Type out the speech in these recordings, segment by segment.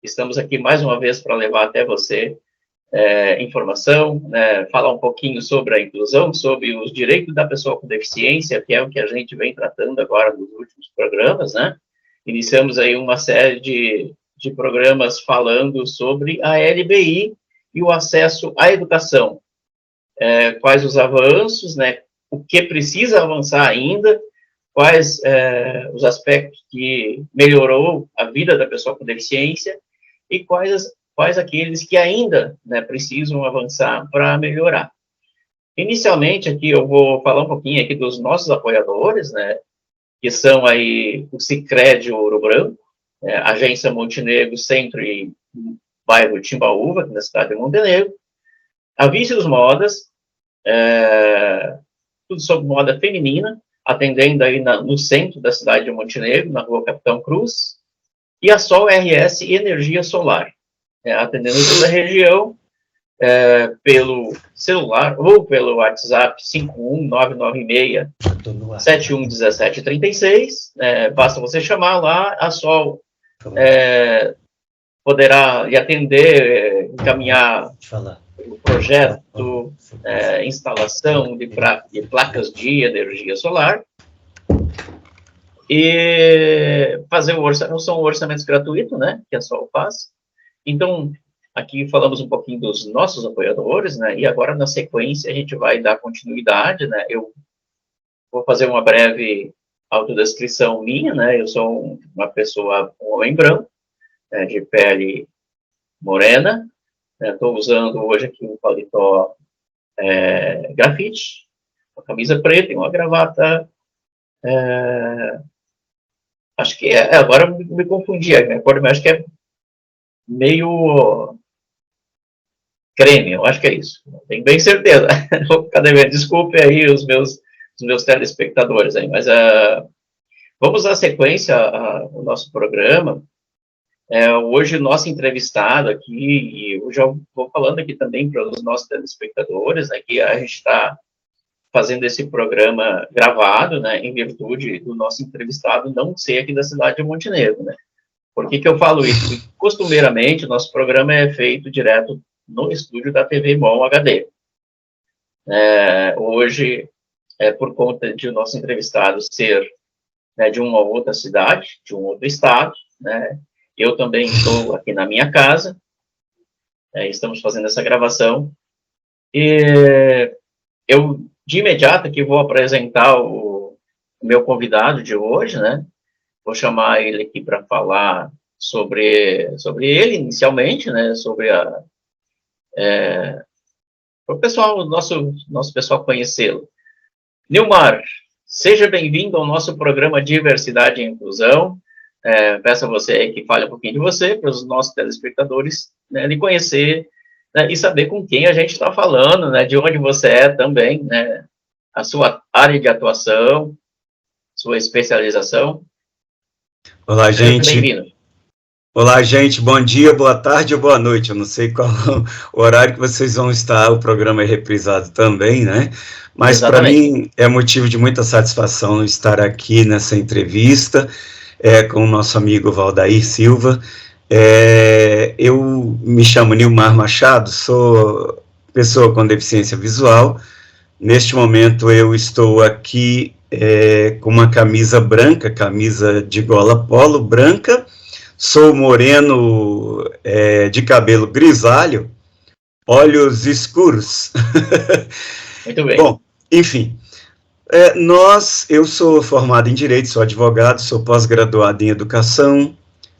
Estamos aqui mais uma vez para levar até você informação, né, falar um pouquinho sobre a inclusão, sobre os direitos da pessoa com deficiência, que é o que a gente vem tratando agora nos últimos programas, né? Iniciamos aí uma série de programas falando sobre a LBI e o acesso à educação. Quais os avanços, né? O que precisa avançar ainda, quais os aspectos que melhorou a vida da pessoa com deficiência e quais aqueles que ainda, né, precisam avançar para melhorar. Inicialmente, aqui eu vou falar um pouquinho aqui dos nossos apoiadores, né, que são aí o Sicredi Ouro Branco, Agência Montenegro, Centro e bairro Timbaúva, aqui na cidade de Montenegro, a Vícios Modas, tudo sobre moda feminina, atendendo aí no centro da cidade de Montenegro, na rua Capitão Cruz, e a Sol RS Energia Solar, atendendo toda a região, pelo celular ou pelo WhatsApp 51996-711736, basta você chamar lá, a Sol poderá lhe atender, encaminhar o projeto, instalação de placas de energia solar, e fazer são orçamentos gratuitos, né, que a Sol faz. Então, aqui falamos um pouquinho dos nossos apoiadores, né, e agora, na sequência, a gente vai dar continuidade, né, eu vou fazer uma breve autodescrição minha, né, eu sou uma pessoa, um homem branco, de pele morena, estou usando hoje aqui um paletó grafite, uma camisa preta e uma gravata, acho que agora me confundi, a cor, acho que é meio creme, eu acho que é isso, não tenho bem certeza, vou ficar devendo, desculpe aí os meus telespectadores aí, mas vamos à sequência, o nosso programa. Hoje o nosso entrevistado aqui, e eu já vou falando aqui também para os nossos telespectadores, né, que a gente está fazendo esse programa gravado, né, em virtude do nosso entrevistado não ser aqui da cidade de Montenegro, né. Por que eu falo isso? Porque, costumeiramente, o nosso programa é feito direto no estúdio da TV MOL HD. Hoje, por conta de o nosso entrevistado ser, né, de uma outra cidade, de um outro estado, né, eu também estou aqui na minha casa, estamos fazendo essa gravação, e eu, de imediato, aqui vou apresentar o meu convidado de hoje, né, vou chamar ele aqui para falar sobre ele, inicialmente, né, sobre para o pessoal, nosso pessoal conhecê-lo. Nilmar, seja bem-vindo ao nosso programa Diversidade e Inclusão. Peço a você que fale um pouquinho de você, para os nossos telespectadores, né, lhe conhecer, né, e saber com quem a gente está falando, né, de onde você é também, né, a sua área de atuação, sua especialização. Olá, gente. Bem-vindo. Olá, gente. Bom dia, boa tarde ou boa noite. Eu não sei qual o horário que vocês vão estar, o programa é reprisado também, né? Mas para mim é motivo de muita satisfação estar aqui nessa entrevista, com o nosso amigo Valdair Silva. Eu me chamo Nilmar Machado, sou pessoa com deficiência visual. Neste momento eu estou aqui com uma camisa branca, camisa de gola polo branca, sou moreno, de cabelo grisalho, olhos escuros. Muito bem. Bom, enfim... eu sou formado em Direito, sou advogado, sou pós-graduado em Educação,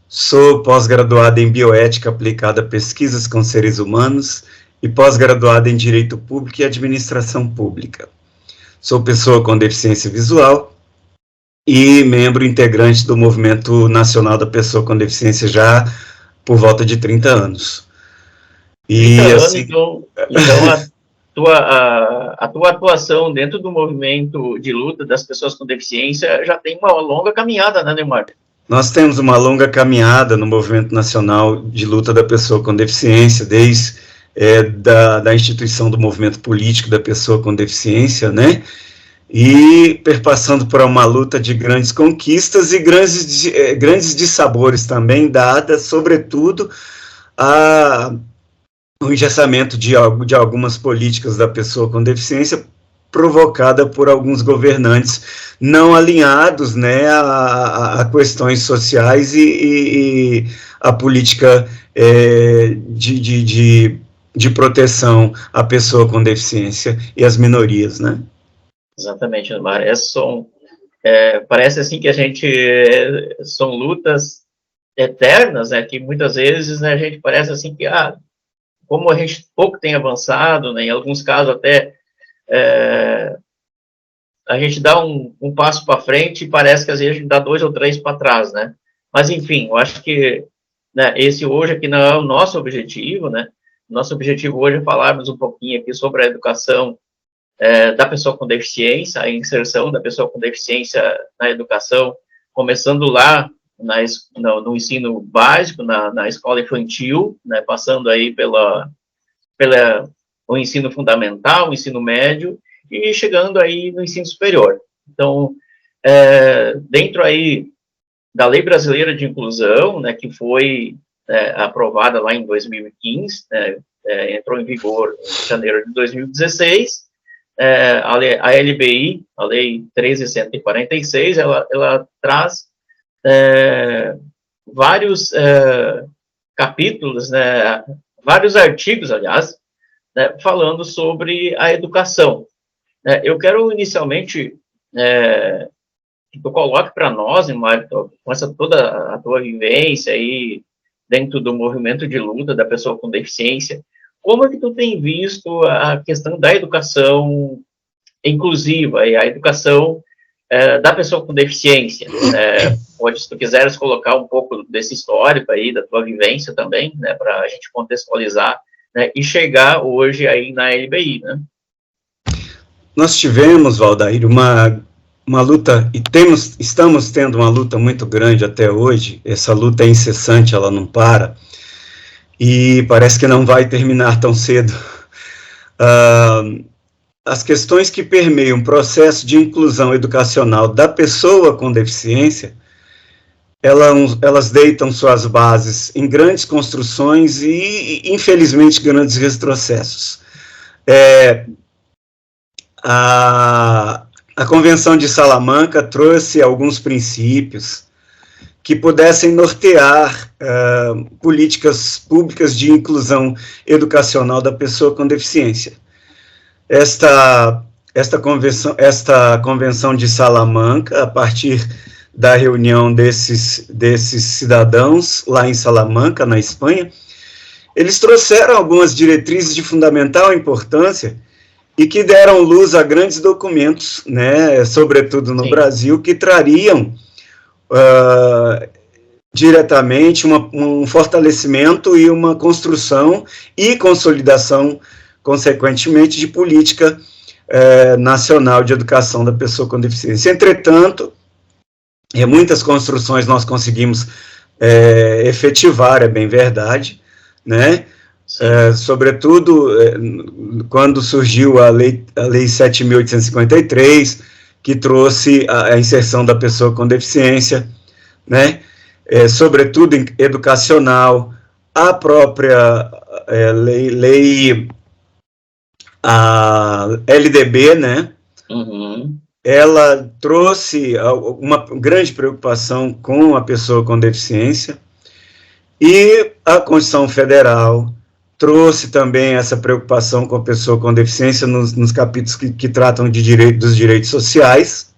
sou pós-graduado em Bioética aplicada a pesquisas com seres humanos e pós-graduado em Direito Público e Administração Pública. Sou pessoa com deficiência visual e membro integrante do Movimento Nacional da Pessoa com Deficiência já por volta de 30 anos. E, assim... Então a tua atuação dentro do movimento de luta das pessoas com deficiência já tem uma longa caminhada, né, Neymar? Nós temos uma longa caminhada no Movimento Nacional de Luta da Pessoa com Deficiência, desde da instituição do movimento político da pessoa com deficiência, né? e perpassando por uma luta de grandes conquistas e grandes dissabores também, dadas, sobretudo, o engessamento de algumas políticas da pessoa com deficiência, provocada por alguns governantes não alinhados, né, a questões sociais e a política de proteção à pessoa com deficiência e às minorias, né? Exatamente, Mar. Parece assim que são lutas eternas, né, que muitas vezes, né, a gente parece assim que, como a gente pouco tem avançado, né, em alguns casos até a gente dá um passo para frente e parece que às vezes a gente dá 2 ou 3 para trás, né? Mas, enfim, eu acho que, né, esse hoje aqui não é o nosso objetivo, né? Nosso objetivo hoje é falarmos um pouquinho aqui sobre a educação da pessoa com deficiência, a inserção da pessoa com deficiência na educação, começando lá no ensino básico, na escola infantil, né, passando aí o ensino fundamental, o ensino médio, e chegando aí no ensino superior. Então, dentro aí da Lei Brasileira de Inclusão, né, que foi aprovada lá em 2015, né, entrou em vigor em janeiro de 2016, a LBI, a Lei 13.146, ela traz vários capítulos, né, vários artigos, aliás, né, falando sobre a educação. Eu quero, inicialmente, que tu coloque para nós, Mário, com toda a tua vivência aí, dentro do movimento de luta da pessoa com deficiência, como é que tu tem visto a questão da educação inclusiva e a educação da pessoa com deficiência? Pode, se tu quiseres, colocar um pouco desse histórico aí, da tua vivência também, né, para a gente contextualizar, né, e chegar hoje aí na LBI, né? Nós tivemos, Valdair, uma luta, e estamos tendo uma luta muito grande até hoje. Essa luta é incessante, ela não para, e parece que não vai terminar tão cedo. As questões que permeiam o processo de inclusão educacional da pessoa com deficiência, elas deitam suas bases em grandes construções e, infelizmente, grandes retrocessos. A Convenção de Salamanca trouxe alguns princípios que pudessem nortear políticas públicas de inclusão educacional da pessoa com deficiência. Esta Convenção de Salamanca, a partir da reunião desses cidadãos lá em Salamanca, na Espanha, eles trouxeram algumas diretrizes de fundamental importância e que deram luz a grandes documentos, né, sobretudo no Brasil, que trariam diretamente um fortalecimento e uma construção e consolidação, consequentemente, de política nacional de educação da pessoa com deficiência. Entretanto, muitas construções nós conseguimos efetivar, é bem verdade, né? Sobretudo quando surgiu a Lei 7.853, que trouxe a inserção da pessoa com deficiência, né? Sobretudo educacional, a própria a LDB, né? Uhum. Ela trouxe uma grande preocupação com a pessoa com deficiência, e a Constituição Federal trouxe também essa preocupação com a pessoa com deficiência nos capítulos que tratam dos direitos sociais.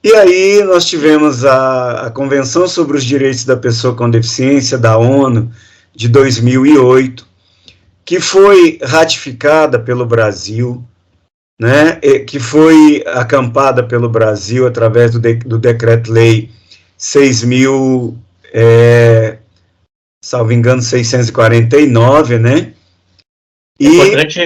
E aí nós tivemos a Convenção sobre os Direitos da Pessoa com Deficiência, da ONU, de 2008, que foi ratificada pelo Brasil, né, que foi acampada pelo Brasil através do Decreto-Lei 6.000, salvo engano, 649, né? É importante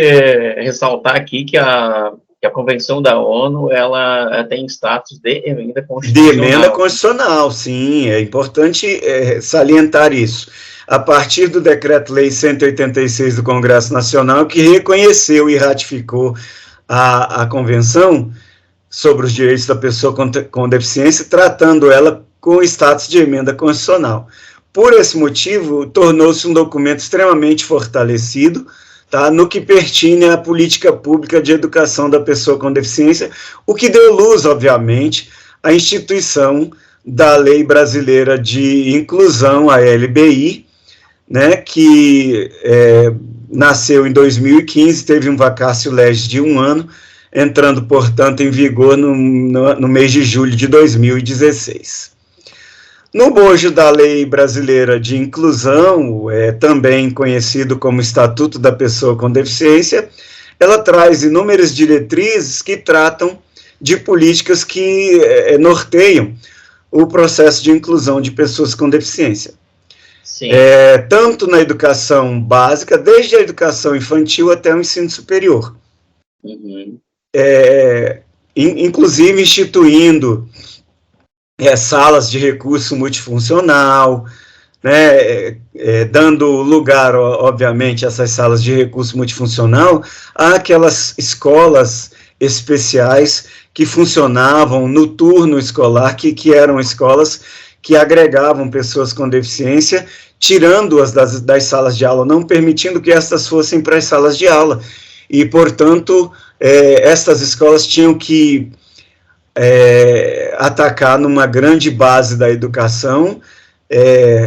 ressaltar aqui que a Convenção da ONU, ela tem status de emenda constitucional. De emenda constitucional, sim, é importante salientar isso. A partir do Decreto-Lei 186 do Congresso Nacional, que reconheceu e ratificou a Convenção, sobre os direitos da pessoa com deficiência, tratando ela com status de emenda constitucional. Por esse motivo, tornou-se um documento extremamente fortalecido, tá, no que pertine à política pública de educação da pessoa com deficiência, o que deu luz, obviamente, à instituição da Lei Brasileira de Inclusão, a LBI, né, que nasceu em 2015, teve um vacácio legis de 1 ano, entrando, portanto, em vigor no mês de julho de 2016. No bojo da Lei Brasileira de Inclusão, também conhecido como Estatuto da Pessoa com Deficiência, ela traz inúmeras diretrizes que tratam de políticas que norteiam o processo de inclusão de pessoas com deficiência. Sim. Tanto na educação básica, desde a educação infantil até o ensino superior. Uhum. Inclusive instituindo salas de recurso multifuncional, né, dando lugar, obviamente, a essas salas de recurso multifuncional àquelas escolas especiais que funcionavam no turno escolar, que eram escolas que agregavam pessoas com deficiência, tirando-as das salas de aula, não permitindo que estas fossem para as salas de aula. E, portanto, estas escolas tinham que atacar numa grande base da educação,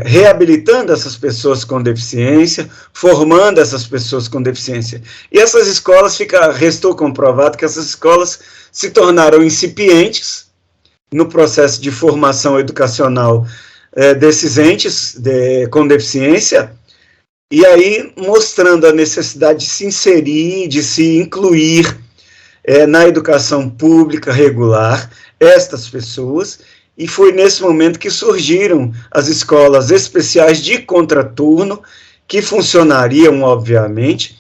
reabilitando essas pessoas com deficiência, formando essas pessoas com deficiência. E essas escolas, restou comprovado que essas escolas se tornaram incipientes no processo de formação educacional desses entes com deficiência, e aí mostrando a necessidade de se inserir, de se incluir na educação pública regular estas pessoas, e foi nesse momento que surgiram as escolas especiais de contraturno, que funcionariam, obviamente,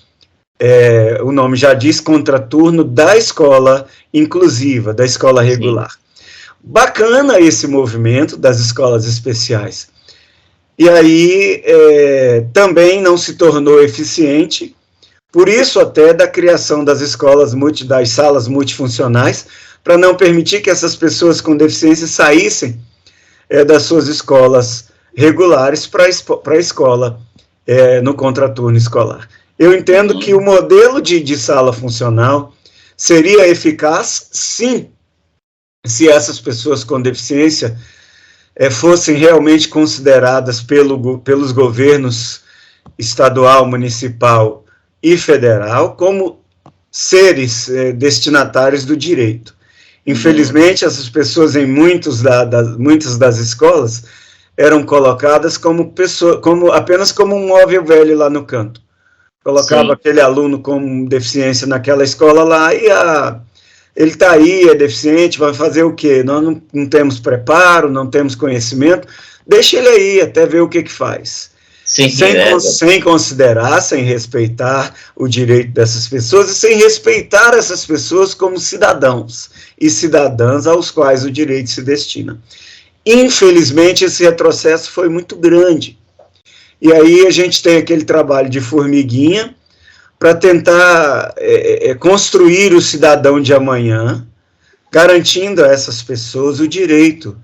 o nome já diz, contraturno da escola inclusiva, da escola regular. Sim. Bacana esse movimento das escolas especiais. E aí também não se tornou eficiente, por isso até da criação das escolas, das salas multifuncionais, para não permitir que essas pessoas com deficiência saíssem das suas escolas regulares para a escola no contraturno escolar. Eu entendo que o modelo de sala funcional seria eficaz, sim, se essas pessoas com deficiência fossem realmente consideradas pelos governos estadual, municipal e federal como seres destinatários do direito. Infelizmente, essas pessoas em muitas das escolas eram colocadas apenas como um móvel velho lá no canto. Colocava aquele aluno com deficiência naquela escola lá e ele está aí, é deficiente, vai fazer o quê? Nós não temos preparo, não temos conhecimento, deixa ele aí até ver o que faz. Sim, sem considerar, sem respeitar o direito dessas pessoas e sem respeitar essas pessoas como cidadãos e cidadãs aos quais o direito se destina. Infelizmente, esse retrocesso foi muito grande. E aí a gente tem aquele trabalho de formiguinha para tentar construir o cidadão de amanhã, garantindo a essas pessoas o direito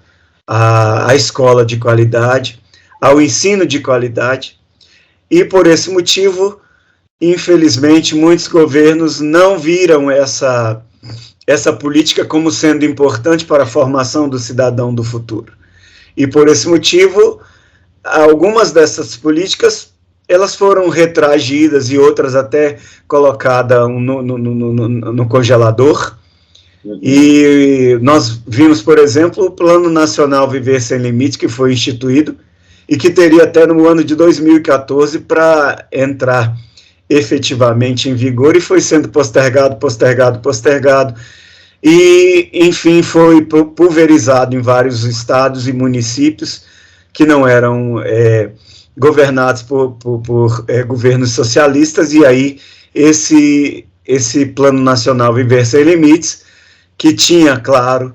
à escola de qualidade, ao ensino de qualidade, e por esse motivo, infelizmente, muitos governos não viram essa política como sendo importante para a formação do cidadão do futuro. E por esse motivo, algumas dessas políticas, elas foram retragidas e outras até colocadas no congelador. E nós vimos, por exemplo, o Plano Nacional Viver Sem Limite, que foi instituído, e que teria até no ano de 2014 para entrar efetivamente em vigor, e foi sendo postergado, e, enfim, foi pulverizado em vários estados e municípios que não eram governados por governos socialistas, e aí esse Plano Nacional Viver Sem Limites, que tinha, claro,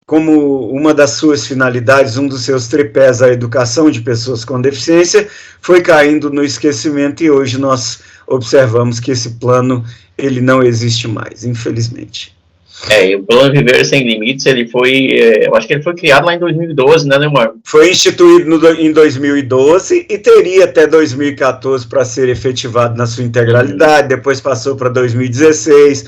como uma das suas finalidades, um dos seus tripés, a educação de pessoas com deficiência, foi caindo no esquecimento, e hoje nós observamos que esse plano ele não existe mais, infelizmente. E o Plano Viver Sem Limites, ele foi, eu acho que ele foi criado lá em 2012, né, Neumar? Foi instituído em 2012 e teria até 2014 para ser efetivado na sua integralidade, depois passou para 2016,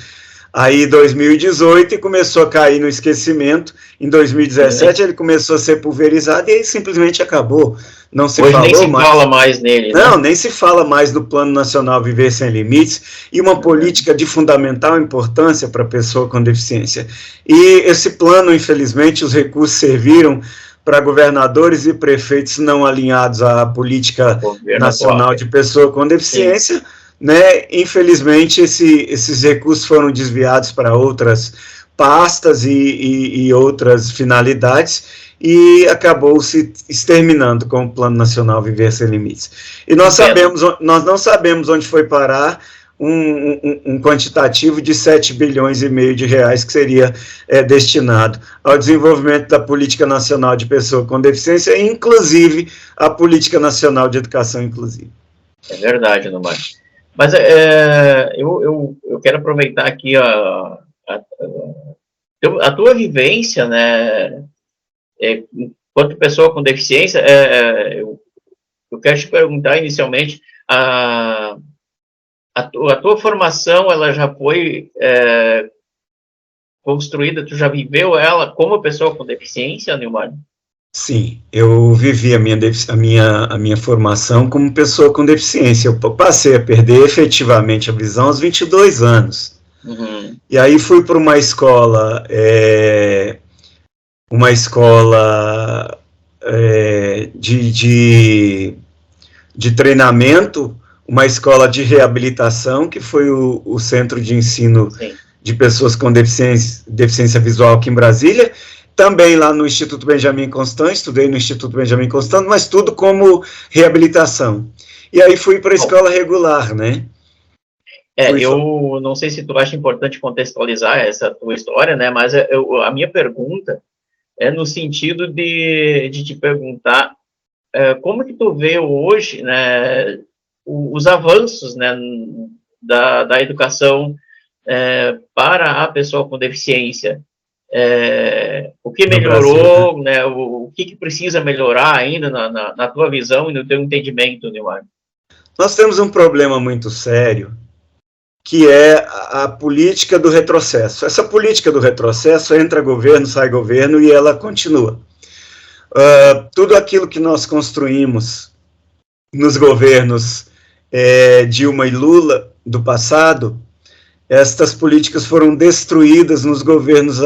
aí 2018 e começou a cair no esquecimento. Em 2017 ele começou a ser pulverizado e aí simplesmente acabou. Não se Hoje falou nem se mais. fala mais nele, Não, né? nem se fala mais do Plano Nacional Viver Sem Limites e uma política de fundamental importância para a pessoa com deficiência. E esse plano, infelizmente, os recursos serviram para governadores e prefeitos não alinhados à política nacional de pessoa com deficiência, né? Infelizmente, esses recursos foram desviados para outras pastas e outras finalidades, e acabou se exterminando com o Plano Nacional Viver Sem Limites. E nós não sabemos onde foi parar um quantitativo de 7 bilhões e meio de reais que seria destinado ao desenvolvimento da Política Nacional de Pessoa com Deficiência, inclusive a Política Nacional de Educação Inclusiva. É verdade, Neumar. Mas eu quero aproveitar aqui a tua vivência, né, enquanto pessoa com deficiência. Eu quero te perguntar inicialmente, a tua formação, ela já foi construída, tu já viveu ela como pessoa com deficiência, Neumar? Sim, eu vivi a minha formação como pessoa com deficiência. Eu passei a perder efetivamente a visão aos 22 anos. Uhum. E aí fui para uma escola de treinamento, uma escola de reabilitação, que foi o Centro de Ensino de Pessoas com Deficiência Visual aqui em Brasília, também lá no Instituto Benjamin Constant, estudei no Instituto Benjamin Constant, mas tudo como reabilitação. E aí fui para a escola regular, né? Eu não sei se tu acha importante contextualizar essa tua história, né, mas a minha pergunta é no sentido de te perguntar como que tu vê hoje, né, os avanços, né, da educação para a pessoa com deficiência. O que melhorou, Brasil, né, o que precisa melhorar ainda na tua visão e no teu entendimento, Neumar? Nós temos um problema muito sério, que é a política do retrocesso. Essa política do retrocesso entra governo, sai governo e ela continua. Tudo aquilo que nós construímos nos governos Dilma e Lula do passado, estas políticas foram destruídas nos governos,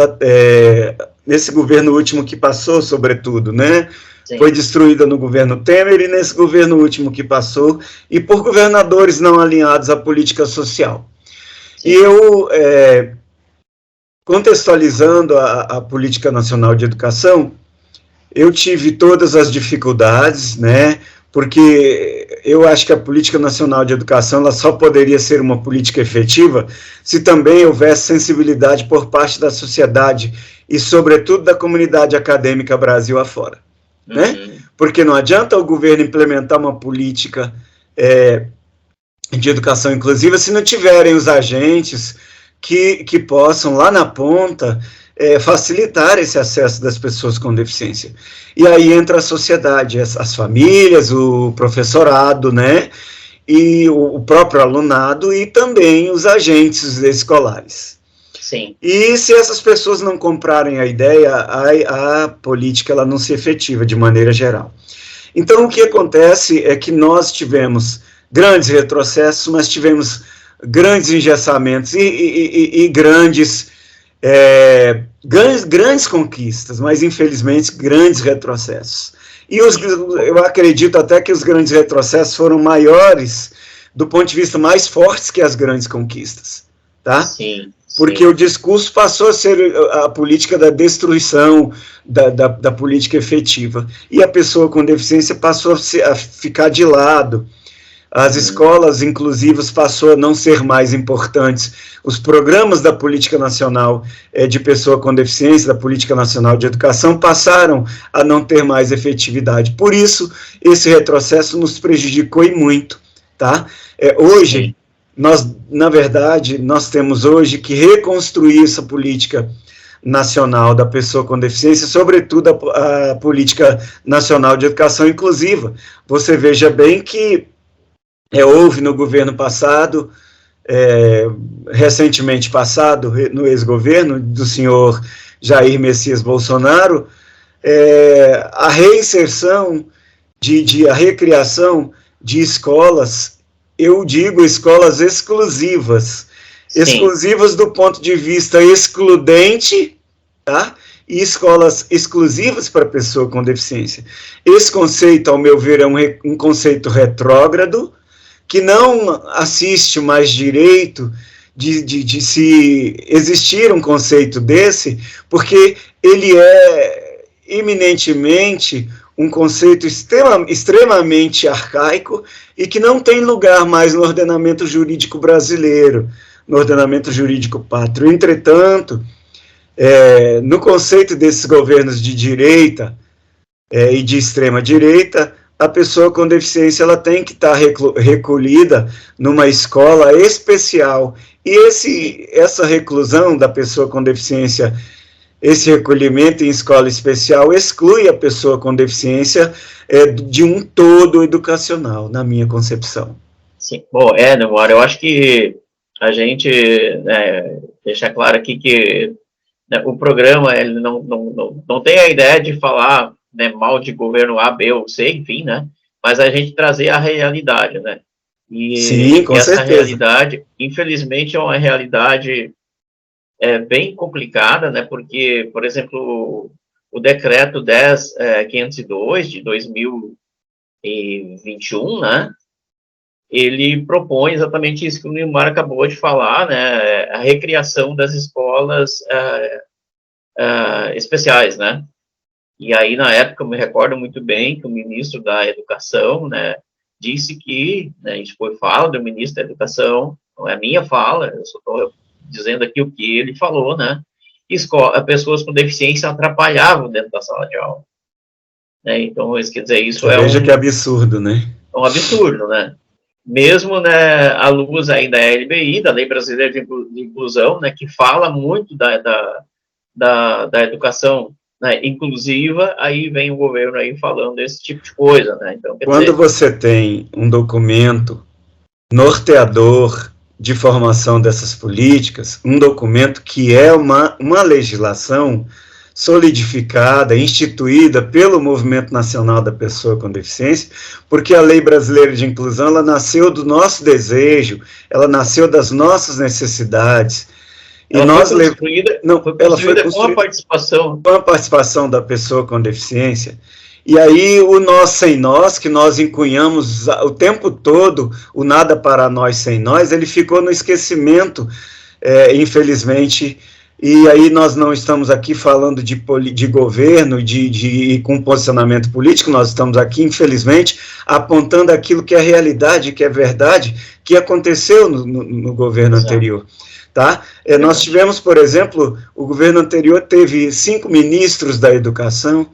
nesse governo último que passou, sobretudo, né? Sim. Foi destruída no governo Temer e nesse governo último que passou, e por governadores não alinhados à política social. Sim. E eu, contextualizando a Política Nacional de Educação, eu tive todas as dificuldades, né, porque eu acho que a Política Nacional de Educação ela só poderia ser uma política efetiva se também houvesse sensibilidade por parte da sociedade e, sobretudo, da comunidade acadêmica Brasil afora. Né? Porque não adianta o governo implementar uma política de educação inclusiva se não tiverem os agentes que possam, lá na ponta, facilitar esse acesso das pessoas com deficiência. E aí entra a sociedade, as famílias, o professorado, né? E o próprio alunado e também os agentes escolares. Sim. E se essas pessoas não comprarem a ideia, a política ela não se efetiva de maneira geral. Então, o que acontece é que nós tivemos grandes retrocessos, mas tivemos grandes engessamentos e grandes conquistas, mas, infelizmente, grandes retrocessos. E eu acredito até que os grandes retrocessos foram maiores, do ponto de vista mais fortes que as grandes conquistas. Tá? Sim. Porque o discurso passou a ser a política da destruição da política efetiva. E a pessoa com deficiência passou a ficar de lado. As escolas inclusivas passou a não ser mais importantes. Os programas da Política Nacional de Pessoa com Deficiência, da Política Nacional de Educação, passaram a não ter mais efetividade. Por isso, esse retrocesso nos prejudicou e muito. Tá? Hoje, na verdade, nós temos hoje que reconstruir essa política nacional da pessoa com deficiência, sobretudo a política nacional de educação inclusiva. Você veja bem que houve no governo passado, recentemente passado, no ex-governo do senhor Jair Messias Bolsonaro, a reinserção, a recriação de escolas, eu digo escolas exclusivas, sim, exclusivas do ponto de vista excludente, tá? E escolas exclusivas para pessoa com deficiência. Esse conceito, ao meu ver, é um conceito retrógrado, que não assiste mais direito de se existir um conceito desse, porque ele é eminentemente um conceito extremamente arcaico e que não tem lugar mais no ordenamento jurídico brasileiro, no ordenamento jurídico pátrio. Entretanto, no conceito desses governos de direita e de extrema direita, a pessoa com deficiência ela tem que estar recolhida numa escola especial. E essa reclusão da pessoa com deficiência, esse recolhimento em escola especial, exclui a pessoa com deficiência de um todo educacional, na minha concepção. Sim, bom, Neumar, eu acho que a gente deixar claro aqui que o programa ele não tem a ideia de falar mal de governo A, B ou C, enfim, né? Mas a gente trazer a realidade, né? E sim, com essa certeza. Realidade, infelizmente, é uma realidade bem complicada, né? Porque, por exemplo, o decreto 10.502 de 2021, né? Ele propõe exatamente isso que o Neymar acabou de falar, né? A recriação das escolas especiais, né? E aí, na época, eu me recordo muito bem que o ministro da Educação, né, disse que, né, a gente foi fala do ministro da Educação, não é minha fala, eu só estou dizendo aqui o que ele falou, né, pessoas com deficiência atrapalhavam dentro da sala de aula. Né, então, isso quer dizer, isso veja que absurdo, né? É um absurdo, né? Mesmo, né, à luz aí da LBI, da Lei Brasileira de Inclusão, né, que fala muito da educação, né, inclusiva, aí vem o governo aí falando desse tipo de coisa, né? Então, quando você tem um documento norteador de formação dessas políticas, um documento que é uma legislação solidificada, instituída pelo Movimento Nacional da Pessoa com Deficiência, porque a Lei Brasileira de Inclusão, ela nasceu do nosso desejo, ela nasceu das nossas necessidades. E ela foi construída com a participação da pessoa com deficiência. E aí o nós sem nós, que nós encunhamos o tempo todo, o nada para nós sem nós, ele ficou no esquecimento, infelizmente. E aí nós não estamos aqui falando de governo, com posicionamento político, nós estamos aqui, infelizmente, apontando aquilo que é realidade, que é verdade, que aconteceu no governo anterior. Tá? Nós tivemos, por exemplo, o governo anterior teve 5 ministros da educação,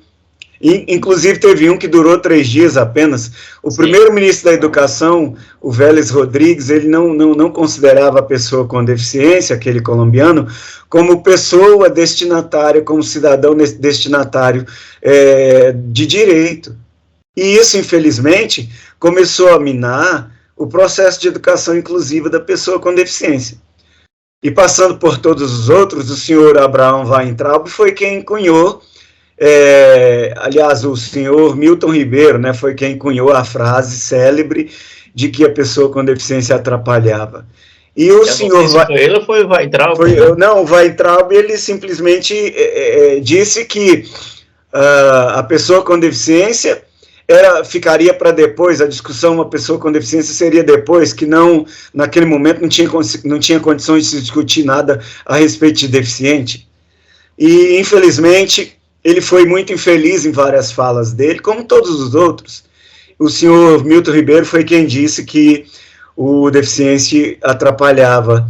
inclusive teve um que durou 3 dias apenas. O primeiro ministro da educação, o Vélez Rodrigues, ele não considerava a pessoa com deficiência, aquele colombiano, como pessoa destinatária, como cidadão destinatário de direito. E isso, infelizmente, começou a minar o processo de educação inclusiva da pessoa com deficiência. E passando por todos os outros, o senhor Abraham Weintraub foi quem cunhou, aliás, o senhor Milton Ribeiro, né, foi quem cunhou a frase célebre de que a pessoa com deficiência atrapalhava. E o senhor... Foi ele ou foi o Weintraub? Não, o Weintraub, ele simplesmente disse que a pessoa com deficiência ficaria para depois, a discussão, uma pessoa com deficiência seria depois, que não, naquele momento não tinha condições de se discutir nada a respeito de deficiente. E, infelizmente, ele foi muito infeliz em várias falas dele, como todos os outros. O senhor Milton Ribeiro foi quem disse que o deficiente atrapalhava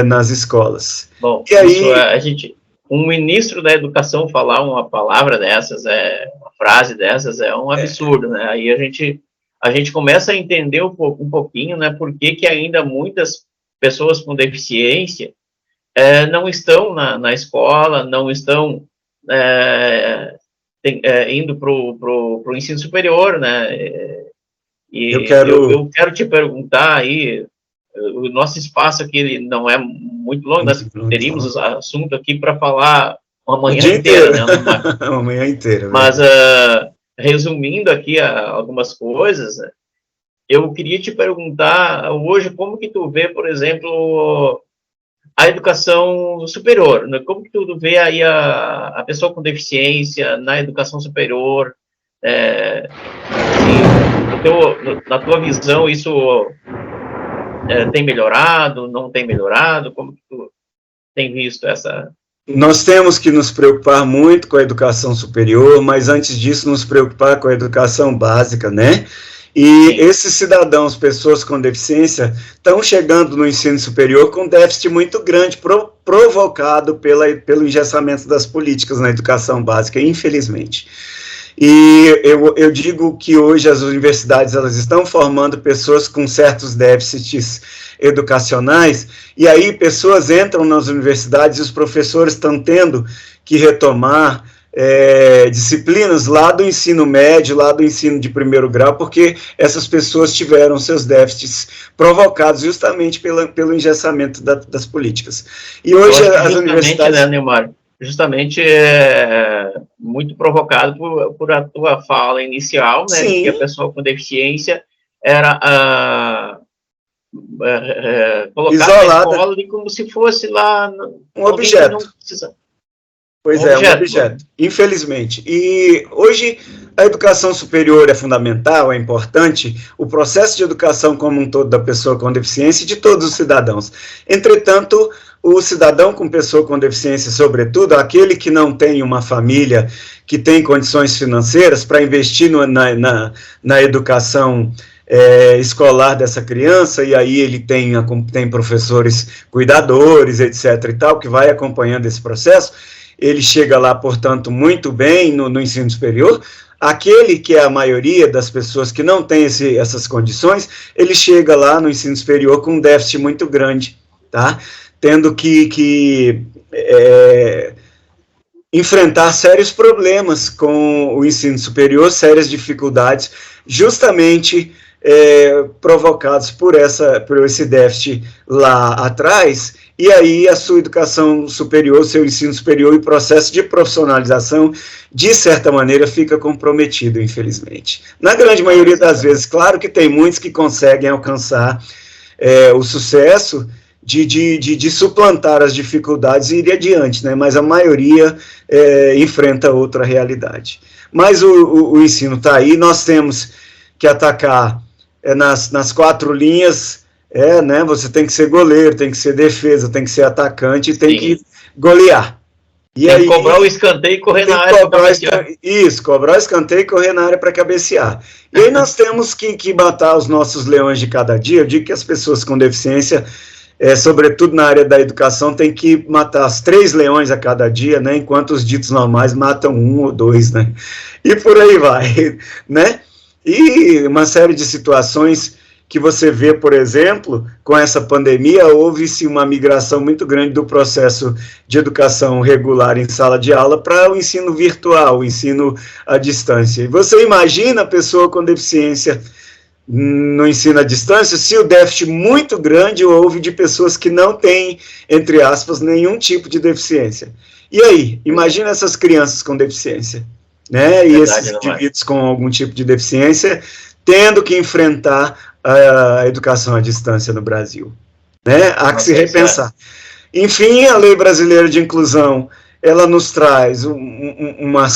nas escolas. Bom, e aí, um ministro da educação falar uma palavra dessas, uma frase dessas, é um absurdo, né? Aí a gente a gente começa a entender um pouquinho, né, por que ainda muitas pessoas com deficiência não estão na escola, não estão indo para o ensino superior, né, e eu quero te perguntar aí, o nosso espaço aqui ele não é muito longo, nós teríamos assunto aqui para falar uma manhã inteira, né? Uma manhã inteira. Mas, resumindo aqui algumas coisas, eu queria te perguntar hoje como que tu vê, por exemplo, a educação superior, né? Como que tu vê aí a pessoa com deficiência na educação superior, na tua visão, isso tem melhorado, não tem melhorado? Como que tu tem visto essa... Nós temos que nos preocupar muito com a educação superior, mas antes disso nos preocupar com a educação básica, né? E esses cidadãos, pessoas com deficiência, estão chegando no ensino superior com déficit muito grande, provocado pelo engessamento das políticas na educação básica, infelizmente. E eu digo que hoje as universidades elas estão formando pessoas com certos déficits educacionais, e aí pessoas entram nas universidades e os professores estão tendo que retomar disciplinas lá do ensino médio, lá do ensino de primeiro grau, porque essas pessoas tiveram seus déficits provocados justamente pelo engessamento das políticas. E hoje as universidades... Né, Neymar? Justamente muito provocado por a tua fala inicial, né, que a pessoa com deficiência era colocada na escola como se fosse lá um objeto. Pois um objeto, infelizmente. E hoje a educação superior é fundamental, é importante, o processo de educação como um todo da pessoa com deficiência e de todos os cidadãos. Entretanto, o cidadão com pessoa com deficiência, sobretudo, aquele que não tem uma família que tem condições financeiras para investir na educação escolar dessa criança, e aí ele tem professores cuidadores, etc. e tal, que vai acompanhando esse processo, ele chega lá, portanto, muito bem no ensino superior. Aquele que é a maioria das pessoas que não tem essas condições, ele chega lá no ensino superior com um déficit muito grande, tá? Tendo que enfrentar sérios problemas com o ensino superior, sérias dificuldades, justamente provocados por esse déficit lá atrás, e aí a sua educação superior, seu ensino superior e processo de profissionalização, de certa maneira, fica comprometido, infelizmente. Na grande maioria das vezes, claro que tem muitos que conseguem alcançar o sucesso de suplantar as dificuldades e ir adiante, né? Mas a maioria enfrenta outra realidade. Mas o ensino está aí, nós temos que atacar nas 4 linhas, né? Você tem que ser goleiro, tem que ser defesa, tem que ser atacante e tem que golear. E tem aí, que cobrar o escanteio e correr na área para cabecear. Isso, cobrar o escanteio e correr na área para cabecear. E aí nós temos que matar os nossos leões de cada dia. Eu digo que as pessoas com deficiência, sobretudo na área da educação, tem que matar os 3 leões a cada dia, né? Enquanto os ditos normais matam 1 ou 2, né? E por aí vai, né? E uma série de situações que você vê, por exemplo, com essa pandemia, houve-se uma migração muito grande do processo de educação regular em sala de aula para o ensino virtual, o ensino à distância. E você imagina a pessoa com deficiência no ensino à distância, se o déficit muito grande houve de pessoas que não têm, entre aspas, nenhum tipo de deficiência. E aí, imagina essas crianças com deficiência, né? E esses indivíduos com algum tipo de deficiência tendo que enfrentar a educação à distância no Brasil, né? Há que se repensar. Enfim, a Lei Brasileira de Inclusão, ela nos traz um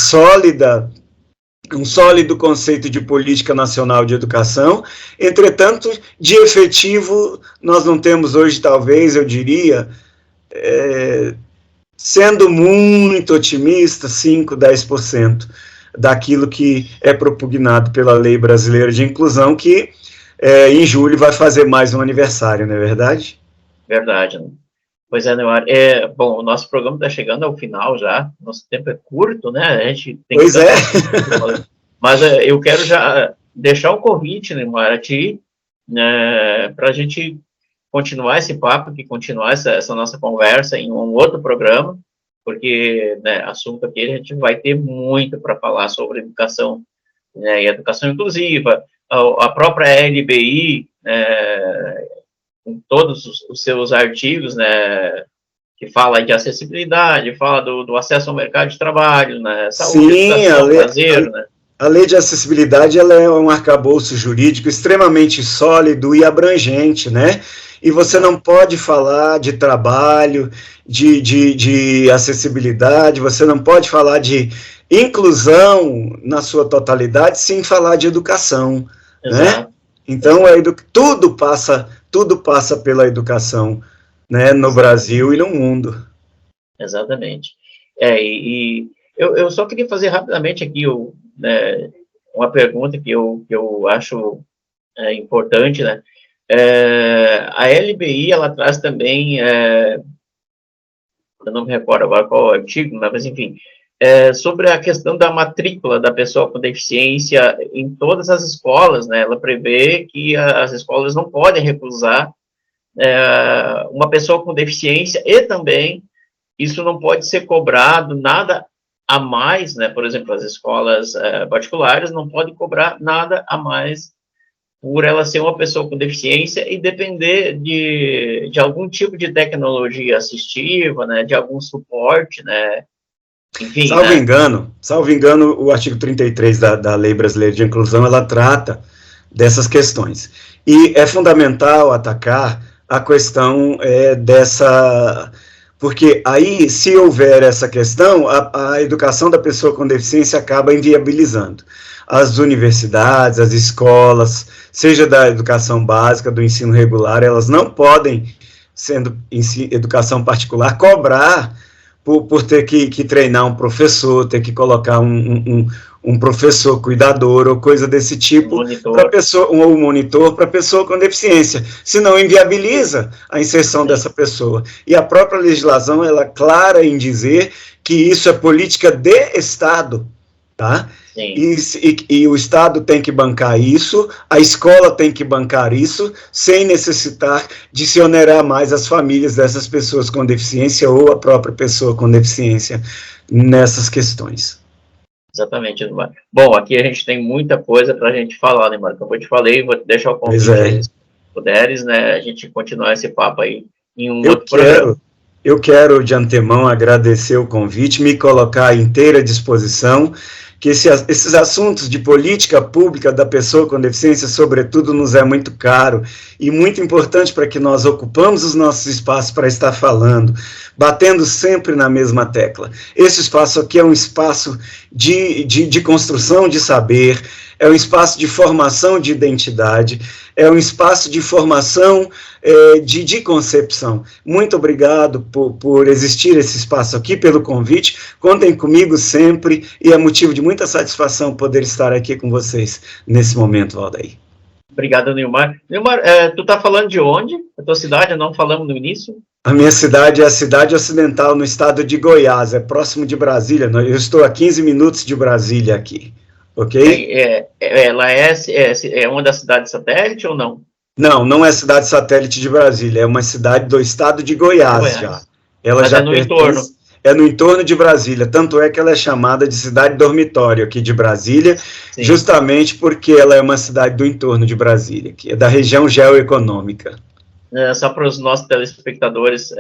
sólido conceito de política nacional de educação. Entretanto, de efetivo, nós não temos hoje, talvez, eu diria, sendo muito otimista, 5%, 10% daquilo que é propugnado pela Lei Brasileira de Inclusão, que em julho vai fazer mais um aniversário, não é verdade? Verdade. Pois é, Neymar. Bom, o nosso programa está chegando ao final já, nosso tempo é curto, né? A gente tem pois Mas eu quero já deixar o convite, Neymar, a ti, né, para a gente continuar esse papo, continuar essa nossa conversa em um outro programa, porque, né, assunto aqui a gente vai ter muito para falar sobre educação, né, e educação inclusiva, a própria LBI, com todos os seus artigos, né, que fala de acessibilidade, fala do acesso ao mercado de trabalho, né, saúde, Sim, educação, lazer, né. a lei de acessibilidade, ela é um arcabouço jurídico extremamente sólido e abrangente, né? E você não pode falar de trabalho, de acessibilidade, você não pode falar de inclusão na sua totalidade sem falar de educação, Exato. né? Então, tudo passa pela educação, né, no Brasil e no mundo. Exatamente. Eu só queria fazer rapidamente aqui uma pergunta que eu acho importante, né? A LBI, ela traz também, eu não me recordo agora qual é o artigo, mas enfim, sobre a questão da matrícula da pessoa com deficiência em todas as escolas, né? Ela prevê que as escolas não podem recusar uma pessoa com deficiência e também isso não pode ser cobrado nada a mais, né? Por exemplo, as escolas particulares não podem cobrar nada a mais por ela ser uma pessoa com deficiência e depender de algum tipo de tecnologia assistiva, né? De algum suporte, né? Enfim, salvo engano, o artigo 33 da Lei Brasileira de Inclusão, ela trata dessas questões. E é fundamental atacar a questão dessa... Porque aí, se houver essa questão, a educação da pessoa com deficiência acaba inviabilizando. As universidades, as escolas, seja da educação básica, do ensino regular, elas não podem, sendo educação particular, cobrar por ter que treinar um professor, ter que colocar um professor cuidador ou coisa desse tipo para pessoa, um monitor para pessoa com deficiência, senão inviabiliza a inserção dessa pessoa. E a própria legislação, ela é clara em dizer que isso é política de Estado, tá? E o Estado tem que bancar isso, a escola tem que bancar isso, sem necessitar de se onerar mais as famílias dessas pessoas com deficiência ou a própria pessoa com deficiência nessas questões. Exatamente, Neymar. Bom, aqui a gente tem muita coisa para a gente falar, Neymar. Como eu te falei, vou deixar o convite aí, se puderes, né, a gente continuar esse papo aí em um outro programa. Eu quero, de antemão, agradecer o convite, me colocar à inteira disposição, que esses assuntos de política pública da pessoa com deficiência, sobretudo, nos é muito caro e muito importante para que nós ocupamos os nossos espaços para estar falando, batendo sempre na mesma tecla. Esse espaço aqui é um espaço de construção de saber, é um espaço de formação de identidade, é um espaço de formação de concepção. Muito obrigado por existir esse espaço aqui, pelo convite. Contem comigo sempre e é motivo de muita satisfação poder estar aqui com vocês nesse momento, Valdair. Obrigado, Neymar. Neymar, tu está falando de onde? A tua cidade, não falamos no início? A minha cidade é a cidade ocidental, no estado de Goiás, é próximo de Brasília. Eu estou a 15 minutos de Brasília aqui. Ok? Ela é uma das cidades satélite ou não? Não, não é cidade satélite de Brasília, é uma cidade do estado de Goiás. Já. Ela Mas já é no entorno. É no entorno de Brasília, tanto é que ela é chamada de cidade dormitório aqui de Brasília, sim, justamente porque ela é uma cidade do entorno de Brasília, que é da região geoeconômica. Só para os nossos telespectadores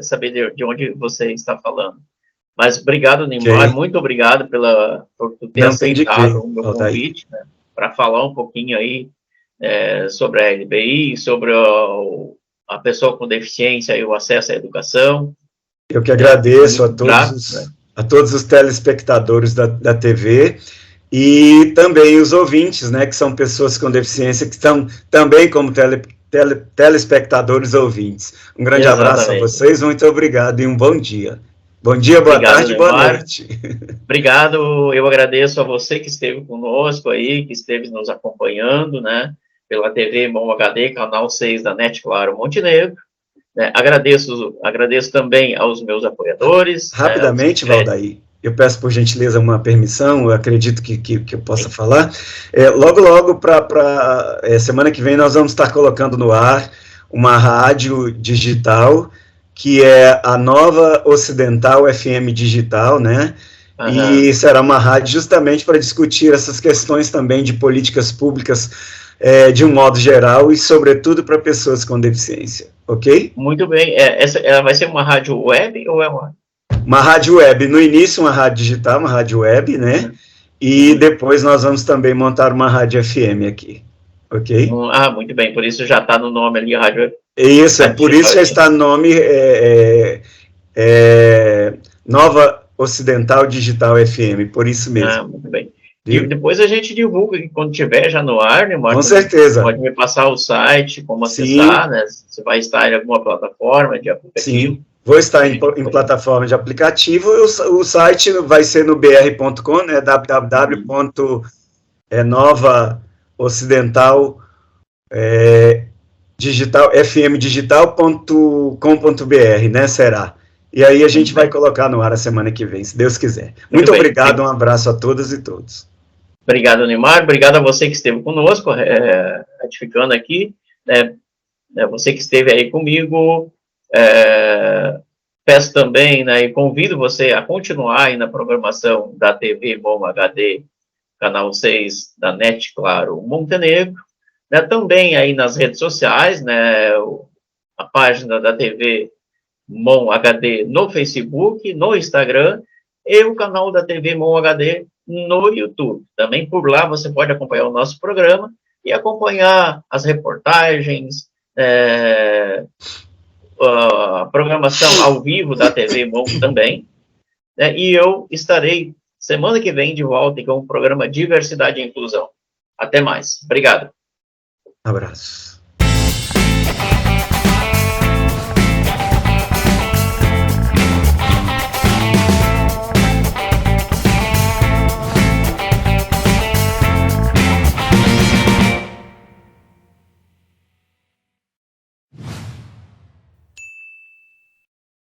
saber de onde você está falando. Mas obrigado, Neymar, okay, muito obrigado por ter aceitado o meu convite, né, para falar um pouquinho aí sobre a LBI, sobre a pessoa com deficiência e o acesso à educação. Eu que agradeço a todos os telespectadores da TV e também os ouvintes, né, que são pessoas com deficiência, que estão também como telespectadores ouvintes. Um grande abraço a vocês, muito obrigado e um bom dia. Bom dia, boa tarde, Neymar. Boa noite. Obrigado, eu agradeço a você que esteve conosco aí, que esteve nos acompanhando, né, pela TV Bom HD, canal 6 da NET Claro Montenegro. Agradeço também aos meus apoiadores. Rapidamente, Valdair, eu peço por gentileza uma permissão, eu acredito que eu possa falar. Logo, para semana que vem, nós vamos estar colocando no ar uma rádio digital, que é a Nova Ocidental FM Digital, né? E será uma rádio justamente para discutir essas questões também de políticas públicas de um modo geral e, sobretudo, para pessoas com deficiência, ok? Muito bem. Ela vai ser uma rádio web ou é uma rádio web? No início, uma rádio digital, uma rádio web, né? E depois nós vamos também montar uma rádio FM aqui, ok? Muito bem. Por isso já está no nome ali, a rádio. Isso, por isso já está no nome Nova Ocidental Digital FM, por isso mesmo. Muito bem. E depois a gente divulga, quando tiver já no ar, né, Marcos? Com certeza. Pode me passar o site, como acessar, né? Você vai estar em alguma plataforma de aplicativo? Sim, vou estar em plataforma de aplicativo. O site vai ser no br.com, né? fmdigital.com.br, né? Será? E aí a gente vai colocar no ar a semana que vem, se Deus quiser. Muito obrigado, um abraço a todas e todos. Obrigado, Neymar. Obrigado a você que esteve conosco, ratificando aqui. Você que esteve aí comigo. Peço também, né, e convido você a continuar aí na programação da TV Bom HD, canal 6 da NET, claro, Montenegro. Né, também aí nas redes sociais, né, a página da TV Mon HD no Facebook, no Instagram, e o canal da TV Mon HD no YouTube. Também por lá você pode acompanhar o nosso programa e acompanhar as reportagens, a programação ao vivo da TV Mon também. Né, e eu estarei semana que vem de volta com o programa Diversidade e Inclusão. Até mais. Obrigado. Abraço.